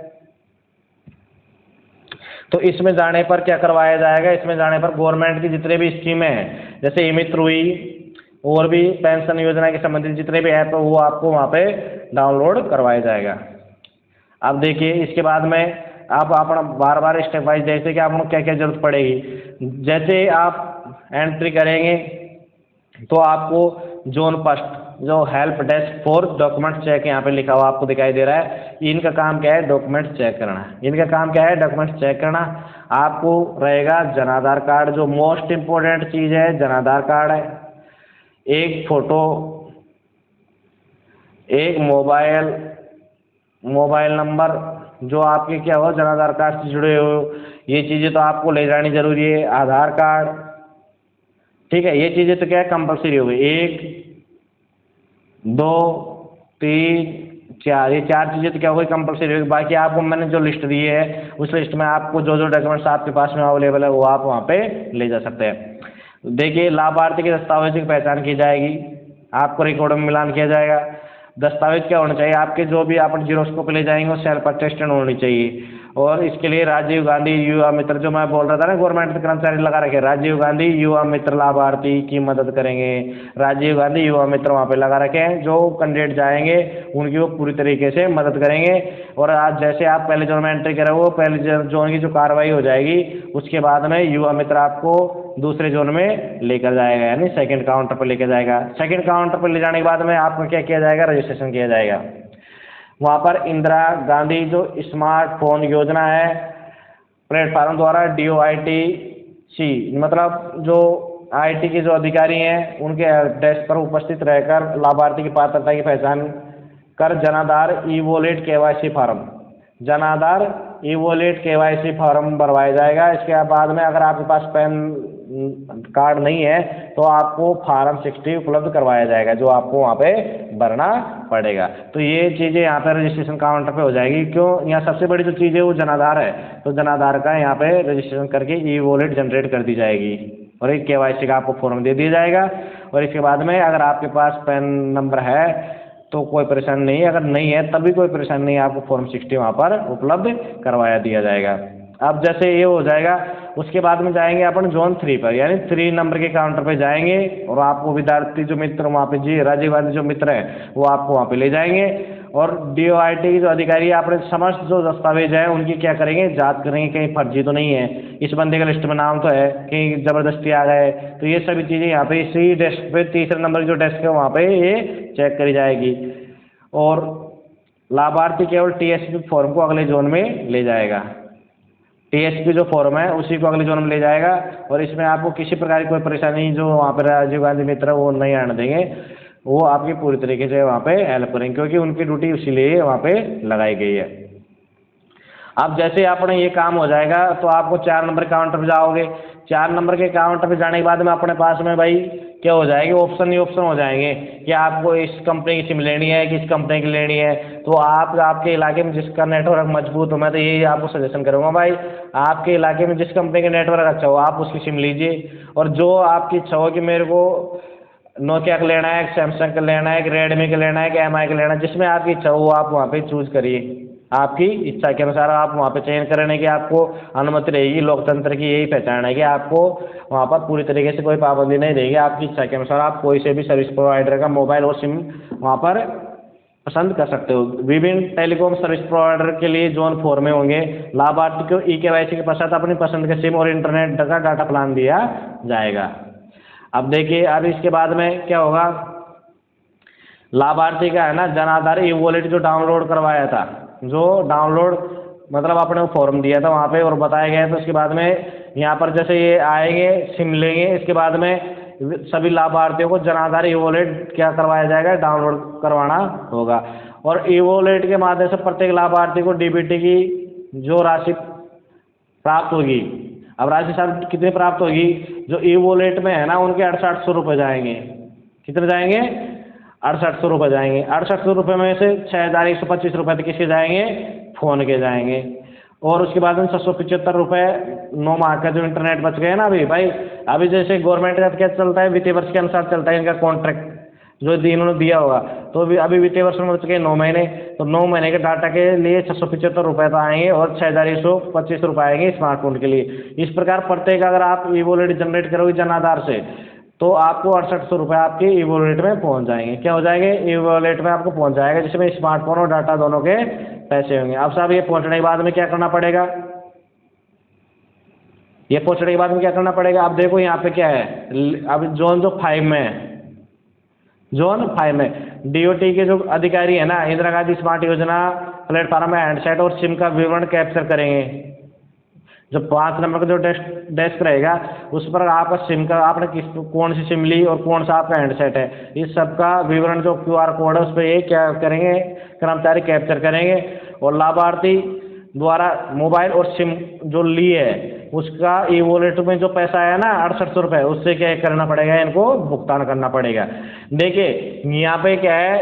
तो इसमें जाने पर क्या करवाया जाएगा, इसमें जाने पर गवर्नमेंट की जितने भी स्कीमें हैं, जैसे ई-मित्र हुई और भी पेंशन योजना के संबंधित जितने भी ऐप है वो आपको वहाँ पे डाउनलोड करवाया जाएगा। अब देखिए इसके बाद में आप अपना बार बार स्टेप वाइज जैसे कि आपको क्या क्या जरूरत पड़ेगी। जैसे आप एंट्री करेंगे तो आपको जोन फर्स्ट जो help desk for document check यहाँ पे लिखा हुआ आपको दिखाई दे रहा है, इनका काम क्या है, डॉक्यूमेंट चेक करना। इनका काम क्या है, डॉक्यूमेंट चेक करना। आपको रहेगा जन आधार कार्ड, जो मोस्ट इम्पोर्टेंट चीज़ है जन आधार कार्ड है, एक फ़ोटो, एक मोबाइल नंबर जो आपके क्या हो जन आधार कार्ड से जुड़े हो, ये चीज़ें तो आपको ले जानी जरूरी है। आधार कार्ड, ठीक है, ये चीज़ें तो क्या है कंपलसरी हो गई। 1 2 3 4, ये 4 चीज़ें तो क्या हो गई कंपलसरी हो गई। बाकी आपको मैंने जो लिस्ट दी है उस लिस्ट में आपको जो जो डॉक्यूमेंट्स आपके पास में अवेलेबल है वो आप वहाँ पे ले जा सकते हैं। देखिए लाभार्थी के दस्तावेज की पहचान की जाएगी, आपको रिकॉर्ड में मिलान किया जाएगा। दस्तावेज क्या होना चाहिए, आपके जो भी आप जीरोस्कोप कॉपी ले जाएंगे वो सेल्फ अटेस्टेड होनी चाहिए। और इसके लिए राजीव गांधी युवा मित्र, जो मैं बोल रहा था ना गवर्नमेंट के कर्मचारी लगा रखे, राजीव गांधी युवा मित्र लाभार्थी की मदद करेंगे। राजीव गांधी युवा मित्र वहाँ पे लगा रखे हैं, जो कैंडिडेट जाएंगे उनकी वो पूरी तरीके से मदद करेंगे। और आज जैसे आप पहले जोन में एंट्री करें वो पहले जोन की जो कार्रवाई हो जाएगी, उसके बाद में युवा मित्र आपको दूसरे जोन में लेकर जाएगा, यानी सेकंड काउंटर पर लेकर जाएगा। सेकंड काउंटर पर ले जाने के बाद में आपका क्या किया जाएगा, रजिस्ट्रेशन किया जाएगा। वहाँ पर इंदिरा गांधी जो स्मार्टफोन योजना है प्लेटफार्म द्वारा DOITC, मतलब जो IT के जो अधिकारी हैं उनके डेस्क पर उपस्थित रहकर लाभार्थी की पात्रता की पहचान कर जनाधार ई वॉलेट KYC फॉर्म, जनाधार ई वॉलेट KYC फॉर्म भरवाया जाएगा। इसके बाद में अगर आपके पास पैन कार्ड नहीं है तो आपको फॉर्म 60 उपलब्ध करवाया जाएगा, जो आपको वहाँ पे भरना पड़ेगा। तो ये चीज़ें यहाँ पे रजिस्ट्रेशन काउंटर पे हो जाएगी। क्यों, यहाँ सबसे बड़ी जो चीज़ है वो जनाधार है, तो जनाधार का यहाँ पे रजिस्ट्रेशन करके ई वॉलेट जनरेट कर दी जाएगी और एक KYC का आपको फॉर्म दे दिया जाएगा। और इसके बाद में अगर आपके पास पैन नंबर है तो कोई परेशानी नहीं है, अगर नहीं है तब भी कोई परेशानी नहीं है, आपको फॉर्म 60 वहाँ पर उपलब्ध करवाया दिया जाएगा। अब जैसे ये हो जाएगा उसके बाद में जाएंगे अपन जोन 3 पर, यानी 3 नंबर के काउंटर पे जाएंगे और आपको विद्यार्थी जो मित्र वहाँ पे जी राजीव गांधी जो मित्र हैं वो आपको वहाँ पे ले जाएंगे। और DOIT के जो अधिकारी अपने समस्त जो दस्तावेज हैं उनकी क्या करेंगे, जांच करेंगे कहीं फर्जी तो नहीं है, इस बंदे का लिस्ट में नाम तो है, कहीं ज़बरदस्ती आ गए, तो ये सभी चीज़ें यहाँ पे इसी डेस्क पे, तीसरे नंबर की जो डेस्क है वहाँ पे ये चेक करी जाएगी। और लाभार्थी केवल TSP फॉर्म को अगले जोन में ले जाएगा, TSP जो फॉर्म है उसी को अगले जोन में ले जाएगा। और इसमें आपको किसी प्रकार की कोई परेशानी जो वहाँ पर राजीव गांधी मित्र वो नहीं आने देंगे, वो आपकी पूरी तरीके से वहाँ पे हेल्प करेंगे, क्योंकि उनकी ड्यूटी इसीलिए वहाँ पे लगाई गई है। अब जैसे अपने ये काम हो जाएगा तो आपको 4 नंबर काउंटर पर जाओगे। 4 नंबर के काउंटर पर जाने के बाद में अपने पास में भाई क्या हो जाएगी, ऑप्शन ही ऑप्शन हो जाएंगे कि आपको इस कंपनी की सिम लेनी है कि इस कंपनी की लेनी है। तो आप आपके इलाके में जिसका नेटवर्क मजबूत हो, मैं तो यही आपको सजेशन करूँगा भाई, आपके इलाके में जिस कंपनी का नेटवर्क अच्छा हो आप उसकी सिम लीजिए। और जो आपकी इच्छा हो कि मेरे को नोकिया का लेना है, सैमसंग का लेना है, कि रेडमी का लेना है, कि MI का लेना है, जिसमें आपकी इच्छा हो आप वहाँ पे चूज़ करिए। आपकी इच्छा के अनुसार आप वहाँ पे चयन करने की आपको अनुमति रहेगी। लोकतंत्र की यही पहचान है कि आपको वहाँ पर पूरी तरीके से कोई पाबंदी नहीं रहेगी, आपकी इच्छा के अनुसार आप कोई से भी सर्विस प्रोवाइडर का मोबाइल और सिम वहाँ पर पसंद कर सकते हो। विभिन्न टेलीकॉम सर्विस प्रोवाइडर के लिए जोन 4 में होंगे। लाभार्थी को KYC के पश्चात अपनी पसंद के सिम और इंटरनेट का डाटा प्लान दिया जाएगा। अब देखिए अब इसके बाद में क्या होगा, लाभार्थी का है ना जन आधार ई वॉलेट जो डाउनलोड करवाया था, जो डाउनलोड मतलब आपने वो फॉर्म दिया था वहाँ पे और बताया गया था, उसके बाद में यहाँ पर जैसे ये आएंगे सिम लेंगे, इसके बाद में सभी लाभार्थियों को जन आधार ई वॉलेट क्या करवाया जाएगा, डाउनलोड करवाना होगा। और ई वॉलेट के माध्यम से प्रत्येक लाभार्थी को डीबीटी की जो राशि प्राप्त होगी, अब राशि साहब कितनी प्राप्त होगी, जो ई वॉलेट में है ना उनके 6800 रुपये जाएंगे। कितने जाएंगे, 6800 रुपये जाएंगे। 6800 रुपये में से 6125 रुपये किसके जाएंगे, फ़ोन के जाएंगे। और उसके बाद में 775 रुपये 9 माह का जो इंटरनेट बच गए ना अभी भाई, अभी जैसे गवर्नमेंट का क्या चलता है, वित्तीय वर्ष के अनुसार चलता है इनका कॉन्ट्रैक्ट जो इन्होंने दिया होगा, तो अभी वित्तीय वर्ष में बच गए 9 महीने, तो 9 महीने के डाटा के लिए 675 रुपये तो आएंगे और 6125 रुपये आएंगे स्मार्टफोन के लिए। इस प्रकार प्रत्येक अगर आप ई वॉलेट जनरेट करोगे जन आधार से, तो आपको 6800 रुपये आपके ई वॉलेट में पहुंच जाएंगे। क्या हो जाएंगे, ई वॉलेट में आपको पहुंच जाएगा, जिसमें स्मार्टफोन और डाटा दोनों के पैसे होंगे। अब साहब ये पहुंचने के बाद में क्या करना पड़ेगा, ये पहुंचने के बाद में क्या करना पड़ेगा, अब देखो यहाँ पे क्या है, अब जोन जो 5 में है, जोन 5 में डीओटी के जो अधिकारी है ना, इंदिरा गांधी स्मार्ट योजना प्लेटफॉर्म में हैंडसेट और सिम का विवरण कैप्चर करेंगे। जो 5 नंबर का जो डेस्क रहेगा उस पर आपका सिम का, आपने कौन सी सिम ली और कौन सा आपका हैंडसेट है, इस सब का विवरण जो क्यूआर कोड है उस पर ये क्या करेंगे, कर्मचारी कैप्चर करेंगे। और लाभार्थी द्वारा मोबाइल और सिम जो ली है उसका ई वॉलेट में जो पैसा आया ना 6800 रुपये, उससे क्या करना पड़ेगा, इनको भुगतान करना पड़ेगा। देखिए यहाँ पे क्या है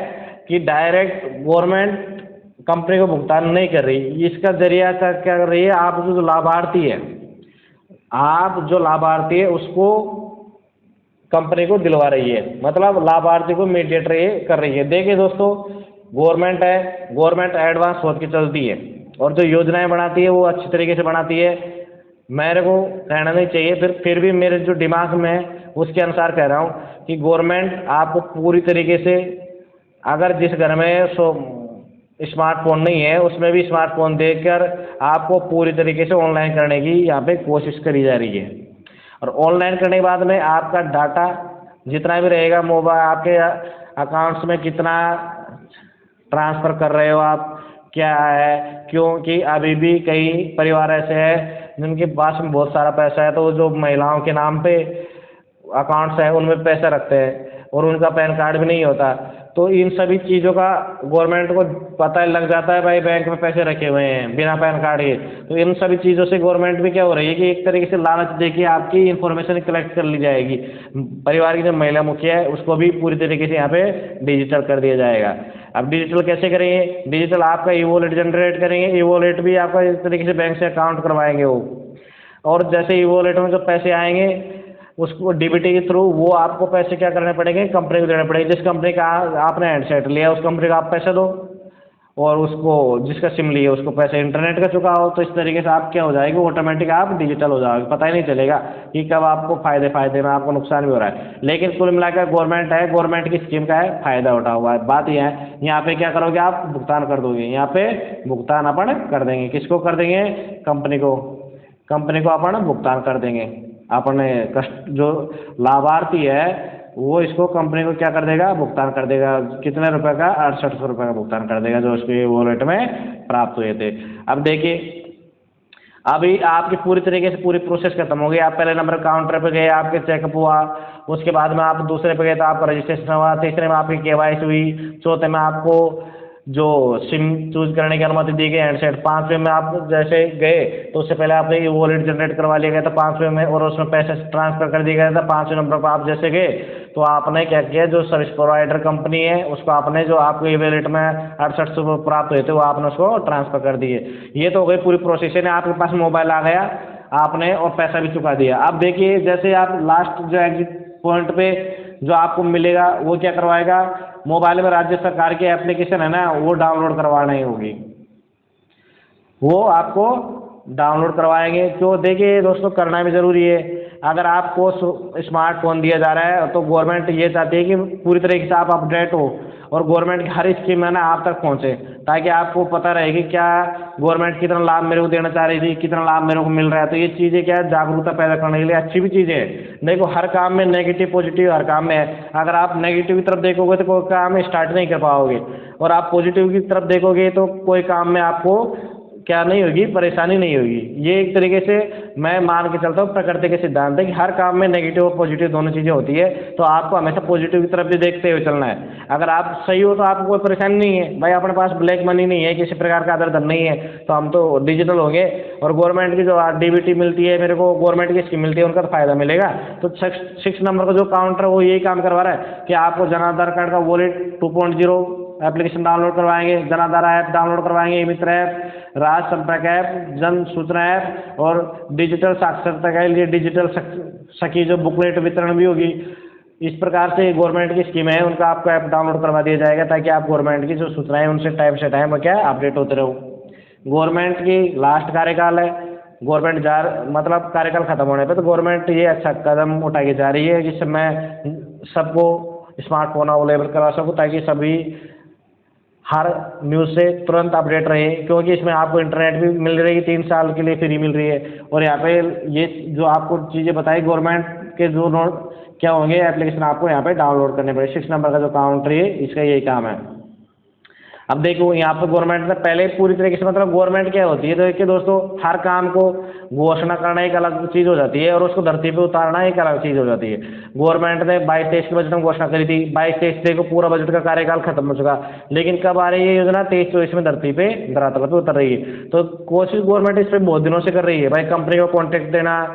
कि डायरेक्ट गवर्नमेंट कंपनी को भुगतान नहीं कर रही, इसका जरिया क्या कर रही है, आप जो लाभार्थी है, आप जो लाभार्थी है उसको कंपनी को दिलवा रही है, मतलब लाभार्थी को मीडिएटर ये कर रही है। देखिए दोस्तों, गवर्नमेंट है, गवर्नमेंट एडवांस होकर के चलती है और जो योजनाएं बनाती है वो अच्छी तरीके से बनाती है, मेरे को कहना नहीं चाहिए, फिर भी मेरे जो दिमाग में है उसके अनुसार कह रहा हूँ कि गवर्नमेंट आपको पूरी तरीके से, अगर जिस घर में स्मार्टफोन नहीं है उसमें भी स्मार्टफोन देकर आपको पूरी तरीके से ऑनलाइन करने की यहाँ पे कोशिश करी जा रही है। और ऑनलाइन करने के बाद में आपका डाटा जितना भी रहेगा, मोबाइल आपके अकाउंट्स में कितना ट्रांसफ़र कर रहे हो आप, क्या है, क्योंकि अभी भी कई परिवार ऐसे हैं जिनके पास में बहुत सारा पैसा है, तो जो महिलाओं के नाम पे अकाउंट्स हैं उनमें पैसा रखते हैं और उनका पैन कार्ड भी नहीं होता, तो इन सभी चीज़ों का गवर्नमेंट को पता लग जाता है, भाई बैंक में पैसे रखे हुए हैं बिना पैन कार्ड के। तो इन सभी चीज़ों से गवर्नमेंट भी क्या हो रही है कि एक तरीके से लालच देके आपकी इन्फॉर्मेशन कलेक्ट कर ली जाएगी। परिवार की जो महिला मुखिया है उसको भी पूरी तरीके से यहाँ पे डिजिटल कर दिया जाएगा। अब डिजिटल कैसे करेंगे, डिजिटल आपका ई वॉलेट जनरेट करेंगे, ई वॉलेट भी आपका इस तरीके से बैंक से अकाउंट करवाएंगे वो, और जैसे ई वॉलेट में जो पैसे आएंगे उसको डीबीटी के थ्रू वो आपको पैसे क्या करने पड़ेंगे, कंपनी को देने पड़ेंगे। जिस कंपनी का आपने हैंडसेट लिया उस कंपनी का आप पैसे दो, और उसको जिसका सिम लिया उसको पैसे इंटरनेट का चुकाओ। तो इस तरीके से आप क्या हो जाएगी, ऑटोमेटिक आप डिजिटल हो जाओगे, पता ही नहीं चलेगा कि कब आपको फ़ायदे में आपको नुकसान भी हो रहा है। लेकिन कुल मिलाकर गवर्नमेंट है, गवर्नमेंट की स्कीम का है फ़ायदा उठा हुआ है। बात यह है, यहाँ पे क्या करोगे, आप भुगतान कर दोगे, यहाँ पे भुगतान अपन कर देंगे, किसको कर देंगे, कंपनी को, कंपनी को अपन भुगतान कर देंगे। अपने जो लाभार्थी है वो इसको कंपनी को क्या कर देगा, भुगतान कर देगा, कितने रुपए का, 6800 रुपये का भुगतान कर देगा जो उसके वॉलेट में प्राप्त हुए थे। अब देखिए, अभी आपकी पूरी तरीके से पूरी प्रोसेस खत्म हो गई। आप पहले नंबर काउंटर पे गए, आपके चेकअप हुआ, उसके बाद में आप दूसरे पे गए तो आपका रजिस्ट्रेशन हुआ, तीसरे में आपकी केवाईसी हुई, चौथे में आपको जो सिम चूज करने की अनुमति दी गई हैंडसेट, 5वें में आप जैसे गए तो उससे पहले आपने ये वॉलेट जनरेट करवा लिया गया था 5वें में, और उसमें पैसे ट्रांसफ़र कर दिया गया था। 5वें नंबर पर आप जैसे गए तो आपने क्या किया, जो सर्विस प्रोवाइडर कंपनी है उसको आपने जो आपको ये वॉलेट में 6800 प्राप्त हुए थे वो आपने उसको ट्रांसफ़र कर दिए। ये तो हो गई पूरी प्रोसेस है, आपके पास मोबाइल आ गया आपने और पैसा भी चुका दिया। अब देखिए, जैसे आप लास्ट जो एग्जिट पॉइंट पे जो आपको मिलेगा वो क्या करवाएगा, मोबाइल में राज्य सरकार की एप्लीकेशन है ना वो डाउनलोड करवानी होगी, वो आपको डाउनलोड करवाएंगे। तो देखिए दोस्तों, करना भी ज़रूरी है। अगर आपको स्मार्टफोन दिया जा रहा है तो गवर्नमेंट ये चाहती है कि पूरी तरीके से आप अपडेट हो और गवर्नमेंट की हर स्कीम है ना आप तक पहुँचे, ताकि आपको पता रहे कि क्या गवर्नमेंट कितना लाभ मेरे को देना चाह रही थी, कितना लाभ मेरे को मिल रहा है। तो ये चीज़ें क्या है, जागरूकता पैदा करने के लिए अच्छी भी चीज़ें है। देखो हर काम में नेगेटिव पॉजिटिव हर काम में है। अगर आप नेगेटिव की तरफ देखोगे तो कोई काम स्टार्ट नहीं कर पाओगे, और आप पॉजिटिव की तरफ देखोगे तो कोई काम में आपको क्या नहीं होगी, परेशानी नहीं होगी। ये एक तरीके से मैं मान के चलता हूँ, प्रकृति के सिद्धांत है कि हर काम में नेगेटिव और पॉजिटिव दोनों चीज़ें होती है। तो आपको हमेशा पॉजिटिव की तरफ भी देखते हुए चलना है। अगर आप सही हो तो आपको कोई परेशानी नहीं है। भाई अपने पास ब्लैक मनी नहीं है, किसी प्रकार का आदर धन नहीं है, तो हम तो डिजिटल होंगे। और गवर्नमेंट की जो डीबीटी मिलती है मेरे को, गवर्नमेंट की स्कीम मिलती है, उनका तो फायदा मिलेगा। तो 6 नंबर का जो काउंटर वो यही काम करवा रहा है कि आपको जन आधार कार्ड का वॉलेट 2.0 एप्लीकेशन डाउनलोड करवाएंगे, जन आधार ऐप डाउनलोड करवाएंगे, ई मित्र ऐप, राज संपर्क ऐप, जन सूचना ऐप और डिजिटल साक्षरता के लिए डिजिटल सखी जो बुकलेट वितरण भी होगी। इस प्रकार से गवर्नमेंट की स्कीम है, उनका आपको ऐप डाउनलोड करवा दिया जाएगा, ताकि आप गवर्नमेंट की जो सूचनाएं उनसे टाइम से टाइम क्या अपडेट होते रहो। गवर्नमेंट की लास्ट कार्यकाल है, गवर्नमेंट मतलब कार्यकाल खत्म होने पे तो गवर्नमेंट ये अच्छा कदम उठा के जा रही है जिससे मैं सबको स्मार्टफोन अवेलेबल करवा सकूँ, ताकि सभी हर न्यूज़ से तुरंत अपडेट रहे। क्योंकि इसमें आपको इंटरनेट भी मिल रही है, 3 साल के लिए फ्री मिल रही है। और यहाँ पे ये जो आपको चीज़ें बताई गवर्नमेंट के जो नोट क्या होंगे एप्लीकेशन आपको यहाँ पे डाउनलोड करने पड़े। 6 नंबर का जो काउंटर है इसका यही काम है। अब देखो यहाँ पर गवर्नमेंट ने पहले पूरी तरीके से मतलब गवर्नमेंट क्या होती है, तो देखिए दोस्तों हर काम को घोषणा करना एक अलग चीज़ हो जाती है और उसको धरती पे उतारना एक अलग चीज़ हो जाती है। गवर्नमेंट ने 22-23 के बजट में घोषणा करी थी, 22-23 को पूरा बजट का कार्यकाल खत्म हो चुका, लेकिन कब आ रही है योजना 23-24 में धरती पे धरातल पे उतर रही है। तो कोशिश गवर्नमेंट इस पर बहुत दिनों से कर रही है। भाई कंपनी को कॉन्ट्रैक्ट देना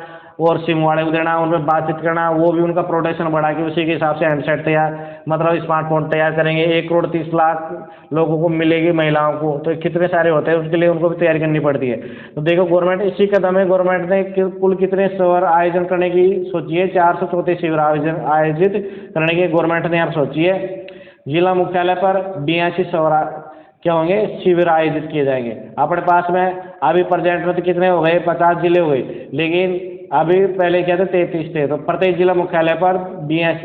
और सिम वाले को देना, उनमें बातचीत करना, वो भी उनका प्रोडक्शन बढ़ा के उसी के हिसाब से हैंडसेट तैयार मतलब स्मार्टफोन तैयार करेंगे। 1,30,00,000 लोगों को मिलेगी महिलाओं को, तो कितने सारे होते हैं, उसके लिए उनको भी तैयारी करनी पड़ती है। तो देखो गवर्नमेंट इसी कदम में गवर्नमेंट ने कुल कितने शिविर आयोजन करने की सोची है, 434 शिविर आयोजित करने की गवर्नमेंट ने यहाँ सोची है। जिला मुख्यालय पर 82 शिविर क्या होंगे, शिविर आयोजित किए जाएंगे। अपने पास में अभी प्रेजेंट में तो कितने हो गए, 50 जिले हो गए, लेकिन अभी पहले क्या थे 33 थे। तो प्रत्येक जिला मुख्यालय पर 82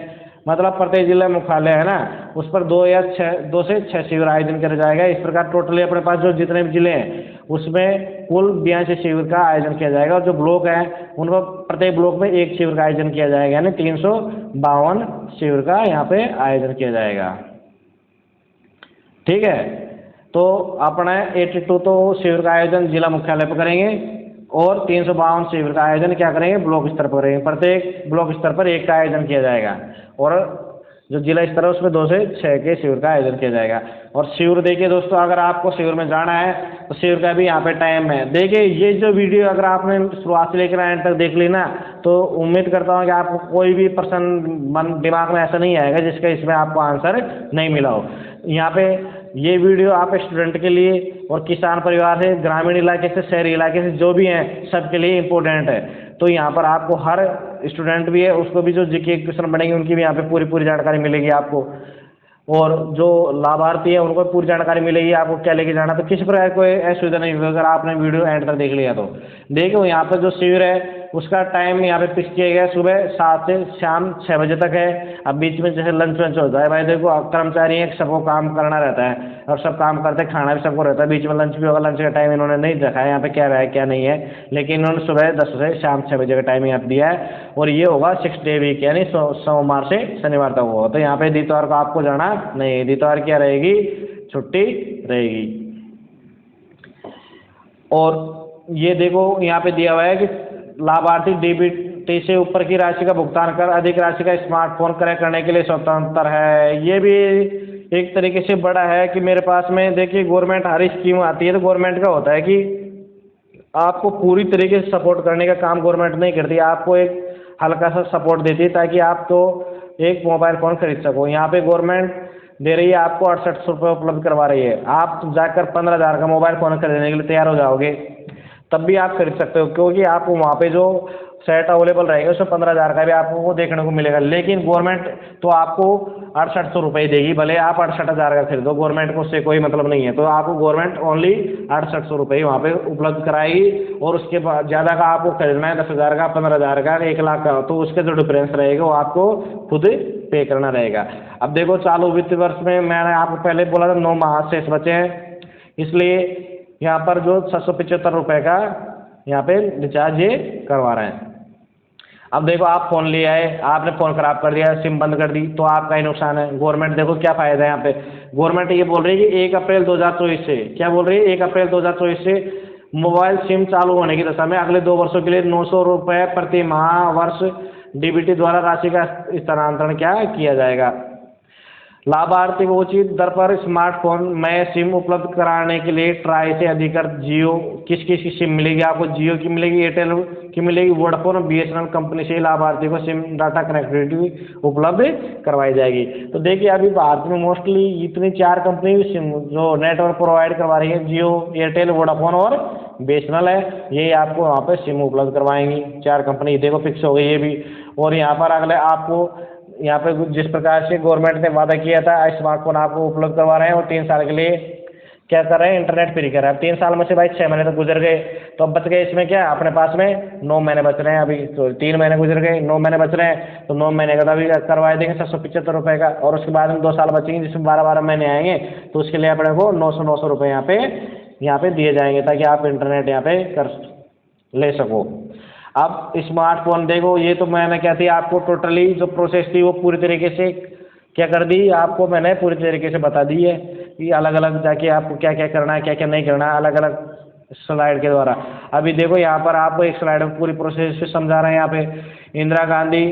मतलब प्रत्येक जिला मुख्यालय है ना, उस पर 2 से 6 शिविर आयोजन किया जाएगा। इस प्रकार टोटली अपने पास जो जितने भी जिले हैं उसमें कुल 82 शिविर का आयोजन किया जाएगा। और जो ब्लॉक हैं उनको प्रत्येक ब्लॉक में 1 शिविर का आयोजन किया जाएगा, यानी 352 शिविर का यहाँ पे आयोजन किया जाएगा। ठीक है, तो अपने 82 तो शिविर का आयोजन जिला मुख्यालय पर करेंगे और 352 शिविर का आयोजन क्या करेंगे, ब्लॉक स्तर पर करेंगे। प्रत्येक ब्लॉक स्तर पर 1 का आयोजन किया जाएगा और जो जिला स्तर है उसमें 2 से 6 के शिविर का आयोजन किया जाएगा। और शिविर देखिए दोस्तों, अगर आपको शिविर में जाना है तो शिविर का भी यहाँ पे टाइम है। देखिए ये जो वीडियो अगर आपने शुरुआत से लेकर एंड तक देख ली ना, तो उम्मीद करता हूँ कि आपको कोई भी प्रश्न मन दिमाग में ऐसा नहीं आएगा जिसका इसमें आपको आंसर नहीं मिला हो। यहाँ पे ये वीडियो आप स्टूडेंट के लिए और किसान परिवार से, ग्रामीण इलाके से, शहरी इलाके से जो भी हैं सबके लिए इम्पोर्टेंट है। तो यहाँ पर आपको हर स्टूडेंट भी है उसको भी जो जीके क्वेश्चन बनेंगे उनकी भी यहाँ पे पूरी जानकारी मिलेगी आपको। और जो लाभार्थी है उनको पूरी जानकारी मिलेगी आपको क्या लेके जाना। तो किसी प्रकार कोई असुविधा नहीं होगी अगर आपने वीडियो एंड तक देख लिया तो। देखो यहाँ पर जो शिविर है उसका टाइम यहाँ पे फिक्स किया गया, सुबह 7 से शाम 6 बजे तक है। अब बीच में जैसे लंच वंच होता है, भाई देखो कर्मचारी हैं, सबको काम करना रहता है और सब काम करते हैं, खाना भी सबको रहता है, बीच में लंच भी होगा। लंच का टाइम इन्होंने नहीं रखा है यहाँ पे क्या है क्या नहीं है, लेकिन इन्होंने सुबह 10 से शाम 6 बजे का टाइम यहाँ पे दिया है। और ये होगा 6 डे वीक, यानी सोमवार से शनिवार तक होगा। तो यहाँ पे इतवार को आपको जाना नहीं, इतवार क्या रहेगी, छुट्टी रहेगी। और ये देखो यहाँ पे दिया हुआ है कि लाभार्थी डीबीटी से ऊपर की राशि का भुगतान कर अधिक राशि का स्मार्टफोन क्रय करने के लिए स्वतंत्र है। ये भी एक तरीके से बड़ा है कि मेरे पास में देखिए गवर्नमेंट हर स्कीम आती है तो गवर्नमेंट का होता है कि आपको पूरी तरीके से सपोर्ट करने का काम गवर्नमेंट नहीं करती, आपको एक हल्का सा सपोर्ट देती है ताकि आप तो एक मोबाइल फ़ोन खरीद सको। यहाँ पे गवर्नमेंट दे रही है आपको 6800 रुपये उपलब्ध करवा रही है। आप जाकर 15,000 का मोबाइल फ़ोन खरीदने के लिए तैयार हो जाओगे तब भी आप खरीद सकते हो, क्योंकि आप वहाँ पे जो सेट अवेलेबल रहेंगे उसमें 15,000 का भी आपको वो देखने को मिलेगा। लेकिन गवर्नमेंट तो आपको 6800 रुपये देगी, भले आप 68,000 का खरीदो, गवर्नमेंट को उससे कोई मतलब नहीं है। तो आपको गवर्नमेंट ओनली 6800 रुपये वहाँ पे उपलब्ध कराएगी। और उसके बाद ज़्यादा का आपको खरीदना है 10,000 का, 15,000 का, 1 लाख का, तो उसके जो डिफरेंस रहेगा वो आपको खुद पे करना रहेगा। अब देखो चालू वित्त वर्ष में मैंने आपको पहले बोला था 9 माह शेष बचे हैं, इसलिए यहाँ पर जो 675 रुपये का यहाँ पे रिचार्ज ये करवा रहे हैं। अब देखो आप फ़ोन ले आए, आपने फ़ोन ख़राब कर दिया, सिम बंद कर दी, तो आपका ही नुकसान है। गवर्नमेंट देखो क्या फ़ायदा है यहाँ पे, गवर्नमेंट ये बोल रही है कि 1 अप्रैल 2024 से, क्या बोल रही है, 1 अप्रैल 2024 से मोबाइल सिम चालू होने की दशा में अगले 2 वर्षों के लिए 900 रुपये प्रति माह वर्ष डीबीटी द्वारा राशि का स्थानांतरण क्या किया जाएगा। लाभार्थी को उचित दर पर स्मार्टफोन में सिम उपलब्ध कराने के लिए ट्राई से अधिकृत जियो, किस किस की सिम मिलेगी आपको, जियो की मिलेगी, एयरटेल की मिलेगी, वोडाफोन और बीएसएनएल कंपनी से लाभार्थी को सिम डाटा कनेक्टिविटी उपलब्ध करवाई जाएगी। तो देखिए अभी भारत में मोस्टली इतनी 4 कंपनी सिम जो नेटवर्क प्रोवाइड करवा रही है, जियो, एयरटेल, वोडाफोन और बीएसएनएल है, यही आपको वहाँ पर सिम उपलब्ध करवाएंगी। 4 कंपनी देखो फिक्स हो गई ये भी। और यहाँ पर अगले आपको यहाँ पे जिस प्रकार से गवर्नमेंट ने वादा किया था स्मार्टफोन आपको उपलब्ध करवा रहे हैं, और 3 साल के लिए क्या कर रहे हैं, इंटरनेट फ्री कर रहे हैं। अब 3 साल में से भाई 6 महीने तो गुजर गए, तो अब बच गए इसमें क्या अपने पास में 9 महीने बच रहे हैं। अभी तो 3 महीने गुजर गए, 9 महीने बच रहे हैं, तो 9 महीने का तो अभी करवा देंगे 675 रुपये का। और उसके बाद में 2 साल बचेंगे जिसमें 12-12 महीने आएंगे, तो उसके लिए अपने को 900 रुपये यहाँ पे दिए जाएंगे, ताकि आप इंटरनेट यहाँ पे कर ले सको। अब स्मार्टफोन देखो, ये तो मैंने क्या थी आपको टोटली जो प्रोसेस थी वो पूरी तरीके से क्या कर दी, आपको मैंने पूरी तरीके से बता दी है कि अलग अलग जाके आपको क्या क्या करना है, क्या क्या नहीं करना है, अलग अलग स्लाइड के द्वारा। अभी देखो यहाँ पर आपको एक स्लाइड में पूरी प्रोसेस से समझा रहे हैं। यहाँ पे इंदिरा गांधी,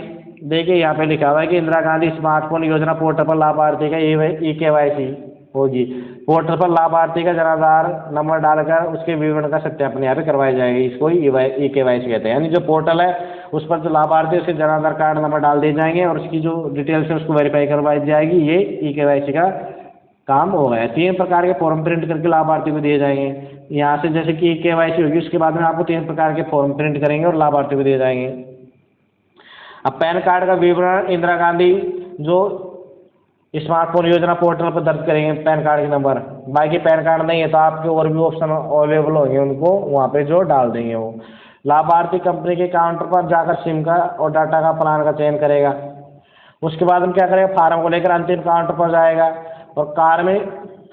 देखिए यहाँ पे लिखा हुआ है कि इंदिरा गांधी स्मार्टफोन योजना पोर्टल पर लाभार्थी का ई-KYC होगी। पोर्टल पर लाभार्थी का जनाधार नंबर डालकर उसके विवरण का सत्यापन यहाँ पे करवाई जाएगी। इसको ई-KYC कहते हैं। यानी जो पोर्टल है उस पर जो लाभार्थी उसके जनाधार कार्ड नंबर डाल दिए जाएंगे और उसकी जो डिटेल्स है उसको वेरीफाई करवाई जाएगी। ये ई-KYC का काम हो गया है। 3 प्रकार के फॉर्म प्रिंट करके लाभार्थी को दिए जाएंगे। यहाँ से जैसे कि ई-KYC होगी, उसके बाद में आपको 3 प्रकार के फॉर्म प्रिंट करेंगे और लाभार्थी को दिए जाएंगे। अब पैन कार्ड का विवरण इंदिरा गांधी जो स्मार्टफोन योजना पोर्टल पर दर्ज करेंगे पैन कार्ड के नंबर। बाकी पैन कार्ड नहीं है तो आपके और भी ऑप्शन अवेलेबल होंगे, उनको वहाँ पे जो डाल देंगे वो। लाभार्थी कंपनी के काउंटर पर जाकर सिम का और डाटा का प्लान का चयन करेगा। उसके बाद हम क्या करेगा, फार्म को लेकर अंतिम काउंटर पर जाएगा और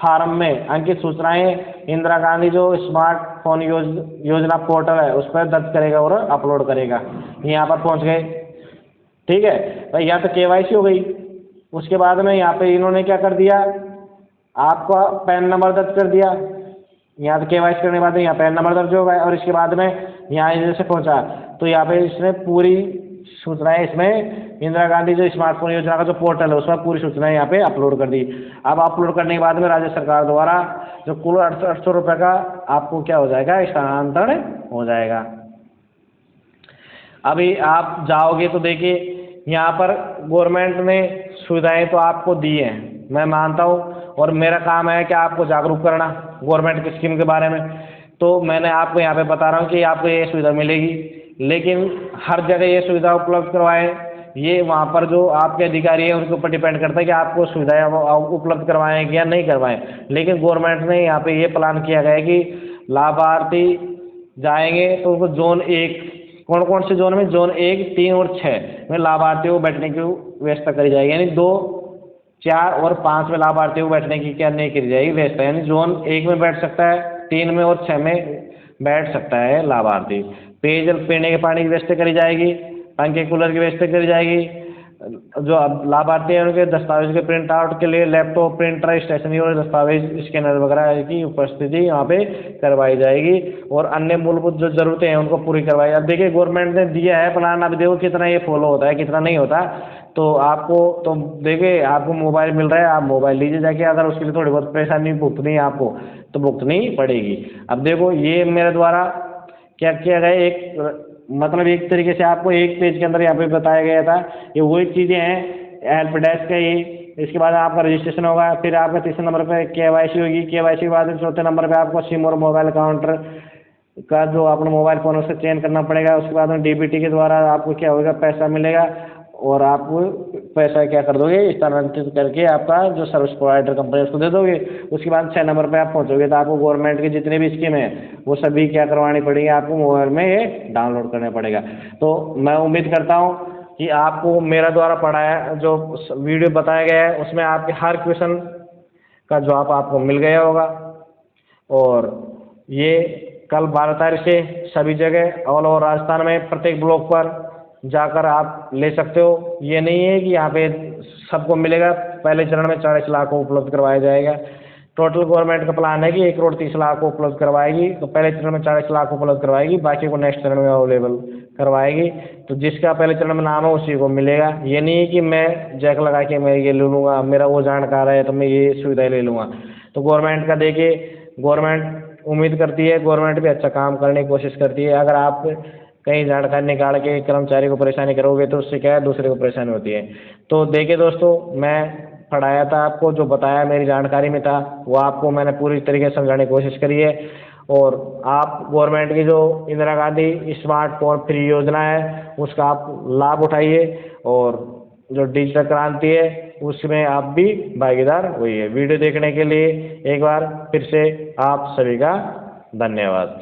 फार्म में अंकित सूचनाएं इंदिरा गांधी जो स्मार्टफोन योजना पोर्टल है उस पर दर्ज करेगा और अपलोड करेगा। यहाँ पर पहुँच गए, ठीक है भाई, यहाँ तो KYC हो गई। उसके बाद में यहाँ पे इन्होंने क्या कर दिया, आपका पैन नंबर दर्ज कर दिया। यहाँ पे KYC करने के बाद यहाँ पैन नंबर दर्ज होगा और इसके बाद में यहाँ जैसे पहुँचा तो यहाँ पे इसने पूरी सूचनाएं इसमें इंदिरा गांधी जो स्मार्टफोन योजना का जो पोर्टल है उसमें पूरी सूचनाएं यहाँ पे अपलोड कर दी। अब अपलोड करने के बाद में राज्य सरकार द्वारा जो कुल 800 रुपये का आपको क्या हो जाएगा, स्थानांतरण हो जाएगा। अभी आप जाओगे तो देखिए यहाँ पर गवर्नमेंट ने सुविधाएं तो आपको दी हैं, मैं मानता हूँ, और मेरा काम है कि आपको जागरूक करना गवर्नमेंट की स्कीम के बारे में। तो मैंने आपको यहाँ पे बता रहा हूँ कि आपको ये सुविधा मिलेगी, लेकिन हर जगह ये सुविधा उपलब्ध करवाएं, ये वहाँ पर जो आपके अधिकारी हैं उनके ऊपर डिपेंड करता है कि आपको सुविधाएं उपलब्ध करवाएं या नहीं करवाएं। लेकिन गवर्नमेंट ने यहाँ पे ये प्लान किया गया है कि लाभार्थी जाएंगे तो उनको जोन 1, कौन कौन से जोन में, जोन 1, 3 और 6 में लाभार्थियों को बैठने की व्यवस्था करी जाएगी। यानी 2, 4 और 5 में लाभार्थियों को बैठने की क्या नहीं करी जाएगी व्यवस्था। यानी जोन 1 में बैठ सकता है, 3 में और 6 में बैठ सकता है लाभार्थी। पेयजल पीने के पानी की व्यवस्था करी जाएगी, पंखे कूलर की व्यवस्था करी जाएगी। जो लाभार्थी हैं उनके दस्तावेज के प्रिंट आउट के लिए लैपटॉप, प्रिंटर, स्टेशनरी और दस्तावेज स्कैनर वगैरह की उपस्थिति यहाँ पे करवाई जाएगी और अन्य मूलभूत जो ज़रूरतें हैं उनको पूरी करवाई। अब देखिए गवर्नमेंट ने दिया है प्लान, अब देखो कितना ये फॉलो होता है कितना नहीं होता। तो आपको तो देखिए आपको मोबाइल मिल रहा है, आप मोबाइल लीजिए जाके, अगर उसके लिए थोड़ी बहुत परेशानी भुगतनी है आपको तो भुगतनी पड़ेगी। अब देखो ये मेरे द्वारा क्या किया गया, एक मतलब एक तरीके से आपको एक पेज के अंदर यहाँ पे बताया गया था। ये वही चीज़ें हैं, हेल्प डेस्क का ये, इसके बाद आपका रजिस्ट्रेशन होगा, फिर आपका तीसरे नंबर पे KYC होगी, KYC के बाद चौथे नंबर पे आपको सिम और मोबाइल काउंटर का जो अपना मोबाइल फ़ोन उसे चेंज करना पड़ेगा। उसके बाद में डीबीटी के द्वारा आपको क्या होगा, पैसा मिलेगा और आप पैसा क्या कर दोगे, स्थानांतरित करके आपका जो सर्विस प्रोवाइडर कंपनी है उसको दे दोगे। उसके बाद 6 नंबर पे आप पहुंचोगे तो आपको गवर्नमेंट की जितने भी स्कीम है वो सभी क्या करवानी पड़ेगी, आपको मोबाइल में ये डाउनलोड करना पड़ेगा। तो मैं उम्मीद करता हूँ कि आपको मेरा द्वारा पढ़ाया जो वीडियो बताया गया है उसमें आपके हर क्वेश्चन का जवाब आपको मिल गया होगा। और ये कल 12 तारीख से सभी जगह ऑल ओवर राजस्थान में प्रत्येक ब्लॉक पर जाकर आप ले सकते हो। ये नहीं है कि यहाँ पे सबको मिलेगा। पहले चरण में 40 लाख को उपलब्ध करवाया जाएगा। टोटल गवर्नमेंट का प्लान है कि 1,30,00,000 को उपलब्ध करवाएगी। तो पहले चरण में 40 लाख को उपलब्ध करवाएगी, बाकी को नेक्स्ट चरण में अवेलेबल करवाएगी। तो जिसका पहले चरण में नाम है उसी को मिलेगा। ये नहीं है कि मैं जैक लगा के मैं ये ले लूँगा, मेरा वो जानकार है तो मैं ये सुविधाएं ले लूँगा। तो गवर्नमेंट का देखिए, गवर्नमेंट उम्मीद करती है, गवर्नमेंट भी अच्छा काम करने की कोशिश करती है। अगर आप कहीं जानकारी निकाल के कर्मचारी को परेशानी करोगे तो उससे क्या है, दूसरे को परेशानी होती है। तो देखिए दोस्तों, मैं पढ़ाया था आपको, जो बताया मेरी जानकारी में था वो आपको मैंने पूरी तरीके से समझाने की कोशिश करी है। और आप गवर्नमेंट की जो इंदिरा गांधी स्मार्टफोन फ्री योजना है उसका आप लाभ उठाइए और जो डिजिटल क्रांति है उसमें आप भी भागीदार होइए। वीडियो देखने के लिए एक बार फिर से आप सभी का धन्यवाद।